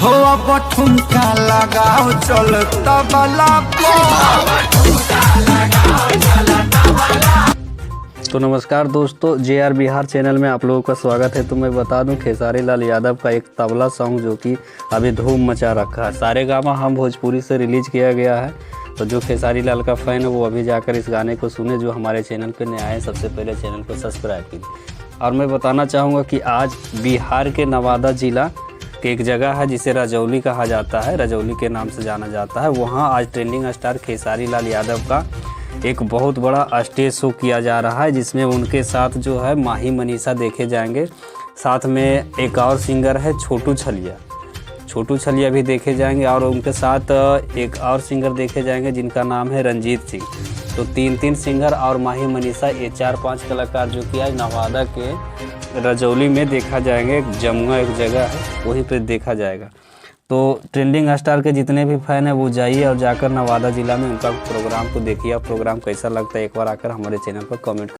हो अब ठुमका लगाओ चल तबला तो नमस्कार दोस्तों, JR बिहार चैनल में आप लोगों का स्वागत है। तो मैं बता दूं, खेसारी लाल यादव का एक तबला सॉन्ग जो कि अभी धूम मचा रखा है, सारेगामा हम भोजपुरी से रिलीज किया गया है। तो जो खेसारी लाल का फ़ैन है वो अभी जाकर इस गाने को सुने। जो हमारे चैनल पर नए आए सबसे पहले चैनल को सब्सक्राइब कीजिए। और मैं बताना चाहूँगा कि आज बिहार के नवादा ज़िला के एक जगह है जिसे रजौली कहा जाता है, रजौली के नाम से जाना जाता है। वहाँ आज ट्रेंडिंग स्टार खेसारी लाल यादव का एक बहुत बड़ा स्टेज शो किया जा रहा है, जिसमें उनके साथ जो है माही मनीषा देखे जाएंगे। साथ में एक और सिंगर है छोटू छलिया भी देखे जाएंगे। और उनके साथ एक और सिंगर देखे जाएंगे जिनका नाम है रंजीत सिंह। तो तीन सिंगर और माही मनीषा, ये 4-5 कलाकार जो कि आज नवादा के रजौली में देखा जाएंगे। एक जमुआ एक जगह है, वहीं पे देखा जाएगा। तो ट्रेंडिंग स्टार के जितने भी फ़ैन हैं वो जाइए और जाकर नवादा ज़िला में उनका प्रोग्राम को देखिए। प्रोग्राम कैसा लगता है एक बार आकर हमारे चैनल पर कमेंट